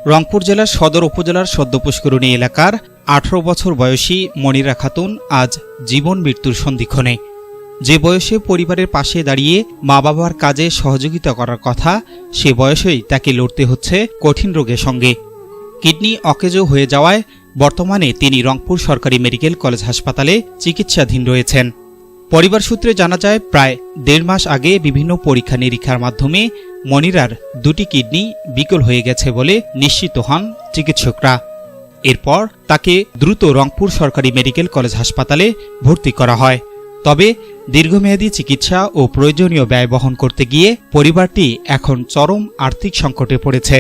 রংপুর জেলার সদর উপজেলার সদ্যপুষ্করণী এলাকার ১৮ বছর বয়সী মনিরা খাতুন আজ জীবন মৃত্যুর সন্ধিক্ষণে। যে বয়সে পরিবারের পাশে দাঁড়িয়ে মা বাবার কাজে সহযোগিতা করার কথা, সে বয়সেই তাকে লড়তে হচ্ছে কঠিন রোগের সঙ্গে। কিডনি অকেজো হয়ে যাওয়ায় বর্তমানে তিনি রংপুর সরকারি মেডিকেল কলেজ হাসপাতালে চিকিৎসাধীন রয়েছেন। পরিবার সূত্রে জানা যায়, প্রায় ১.৫ মাস আগে বিভিন্ন পরীক্ষা নিরীক্ষার মাধ্যমে মনিরার ২টি কিডনি বিকল হয়ে গেছে বলে নিশ্চিত হন চিকিৎসকরা। এরপর তাকে দ্রুত রংপুর সরকারি মেডিকেল কলেজ হাসপাতালে ভর্তি করা হয়। তবে দীর্ঘমেয়াদী চিকিৎসা ও প্রয়োজনীয় ব্যয় বহন করতে গিয়ে পরিবারটি এখন চরম আর্থিক সংকটে পড়েছে।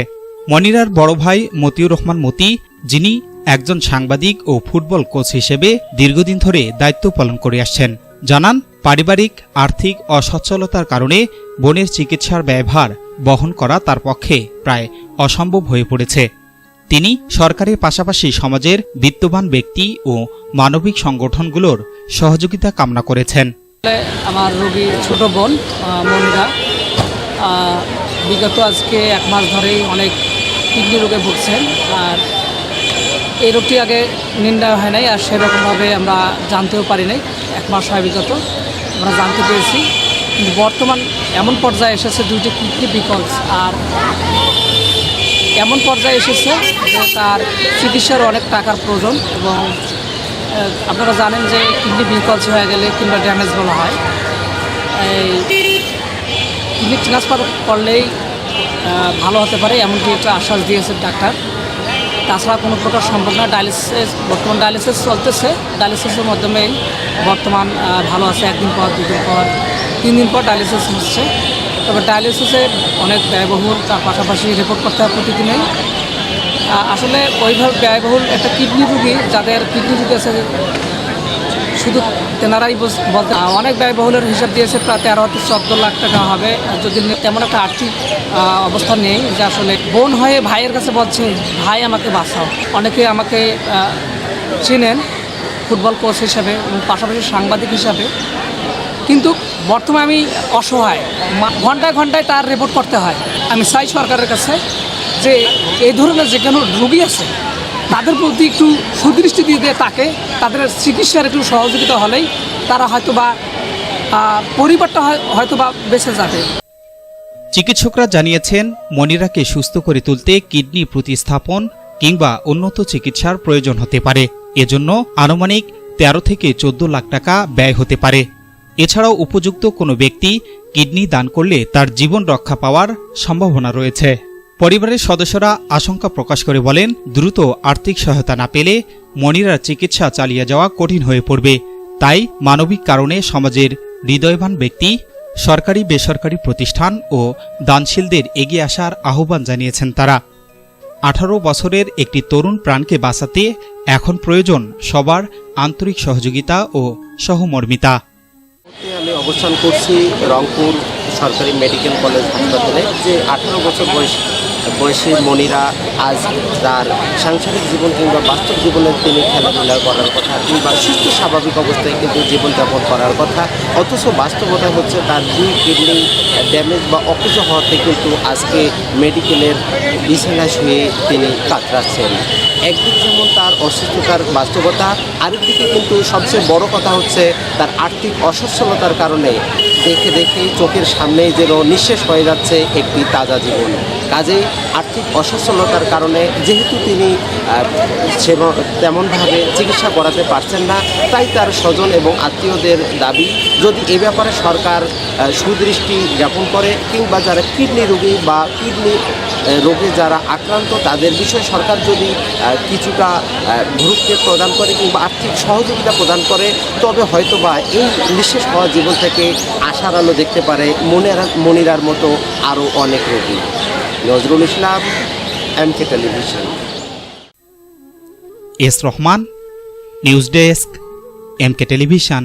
মনিরার বড় ভাই মতিউর রহমান মতি, যিনি একজন সাংবাদিক ও ফুটবল কোচ হিসেবে দীর্ঘদিন ধরে দায়িত্ব পালন করে আসছেন, জানান পারিবারিক আর্থিক অসচ্ছলতার কারণে বোনের চিকিৎসার ব্যয়ভার বহন করা তার পক্ষে প্রায় অসম্ভব হয়ে পড়েছে। তিনি সরকারের পাশাপাশি সমাজের বিত্তবান ব্যক্তি ও মানবিক সংগঠনগুলোর সহযোগিতা কামনা করেছেন। আমার রোগী ছোট বোন মনিরা বিগত আজকে ১ মাস ধরেই অনেক কিডনি রোগে ভুগছেন। আর এই রোগটি আগে নির্ণয় হয় নাই, আর সেরকমভাবে আমরা জানতেও পারি নাই। ১ মাস হয় বিগত আমরা জানতে পেরেছি, কিন্তু বর্তমান এমন পর্যায়ে এসেছে 2টি কিডনি বিকল, আর এমন পর্যায়ে এসেছে যে তার চিকিৎসার অনেক টাকার প্রয়োজন। এবং আপনারা জানেন যে কিডনি বিকল হয়ে গেলে কিংবা ড্যামেজ বলা হয়, এই কিডনি ট্রান্সফার করলেই ভালো হতে পারে, এমনকি একটা আশ্বাস দিয়েছে ডাক্তার। তাছাড়া কোনো প্রকার সম্ভব না। ডায়ালিসিস বর্তমান ডায়ালিসিস চলতেছে, ডায়ালিসিসের মাধ্যমেই বর্তমান ভালো আছে। 1 দিন পর 2 দিন পর 3 দিন পর ডায়ালিসিস হচ্ছে। তবে ডায়ালিসিসে অনেক ব্যয়বহুল, তার পাশাপাশি রিপোর্ট করতে হয় প্রতিদিনই। আসলে ওইভাবে ব্যয়বহুল একটা কিডনি রোগী, যাদের কিডনি রোগী আছে শুধু তেনারাই বলতে অনেক ব্যয়বহুলের হিসাব দিয়েছে, প্রায় 13 থেকে 14 লাখ টাকা হবে। যদি তেমন একটা আর্থিক অবস্থা নেই যে আসলে বোন হয়ে ভাইয়ের কাছে বলছে, ভাই আমাকে বাঁচাও। অনেকে আমাকে চিনেন ফুটবল কোচ হিসাবে এবং পাশাপাশি সাংবাদিক হিসাবে, কিন্তু বর্তমানে আমি অসহায়। ঘন্টায় ঘন্টায় তার রিপোর্ট করতে হয়। আমি চাই সরকারের কাছে যে এই ধরনের যে কোনো রোগী আছে তাদের প্রতি একটু সুদৃষ্টি দিয়ে তাকে তাদের চিকিৎসার একটু সহযোগিতা হলেই তারা হয়তোবা পরিবারটা হয়তোবা বেঁচে যাবে। চিকিৎসকরা জানিয়েছেন, মনিরাকে সুস্থ করে তুলতে কিডনি প্রতিস্থাপন কিংবা উন্নত চিকিৎসার প্রয়োজন হতে পারে। এজন্য আনুমানিক 13 থেকে 14 লাখ টাকা ব্যয় হতে পারে। এছাড়াও উপযুক্ত কোনো ব্যক্তি কিডনি দান করলে তার জীবন রক্ষা পাওয়ার সম্ভাবনা রয়েছে। পরিবারের সদস্যরা আশঙ্কা প্রকাশ করে বলেন, দ্রুত আর্থিক সহায়তা না পেলে মনিরার চিকিৎসা চালিয়ে যাওয়া কঠিন হয়ে পড়বে। তাই মানবিক কারণে সমাজের হৃদয়বান ব্যক্তি, সরকারি বেসরকারি প্রতিষ্ঠান ও দানশীলদের এগিয়ে আসার আহ্বান জানিয়েছেন তারা। 18 বছরের একটি তরুণ প্রাণকে বাঁচাতে এখন প্রয়োজন সবার আন্তরিক সহযোগিতা ও সহমর্মিতা। আমি অবস্থান করছি রংপুর সরকারি মেডিকেল কলেজ হাসপাতালে। যে 18 বছর বয়সী মনিরা আজ তার সাংসারিক জীবন কিংবা বাস্তব জীবনে তিনি খেলাধুলা করার কথা কিংবা সুস্থ স্বাভাবিক অবস্থায় কিন্তু জীবনযাপন করার কথা, অথচ বাস্তবতা হচ্ছে তার 2 কিডনি ড্যামেজ বা অকেজো হওয়াতে কিন্তু আজকে মেডিকেলের বিছানায় শুয়ে তিনি কাতরাচ্ছেন। একদিক যেমন তার অসুস্থতার বাস্তবতা, আরেকদিকে কিন্তু সবচেয়ে বড় কথা হচ্ছে তার আর্থিক অসচ্ছলতার কারণে দেখে দেখে চোখের সামনেই যেন নিঃশেষ হয়ে যাচ্ছে একটি তাজা জীবন। কাজেই আর্থিক অসচ্ছলতার কারণে যেহেতু তিনি তেমনভাবে চিকিৎসা করাতে পারছেন না, তাই তার স্বজন এবং আত্মীয়দের দাবি, যদি এ ব্যাপারে সরকার সুদৃষ্টি জ্ঞাপন করে কিংবা যারা কিডনি রোগী বা কিডনি রোগে যারা আক্রান্ত তাদের বিষয়ে সরকার যদি কিছুটা ভ্রুক্ষেপ প্রদান করে কিংবা আর্থিক সহযোগিতা প্রদান করে, তবে হয়তোবা এই নিঃশেষ হওয়া জীবন থেকে আশার আলো দেখতে পারে মনিরার মতো আরও অনেক রোগী। Nazrul Islam, MK television. S Rahman, news desk, MK television.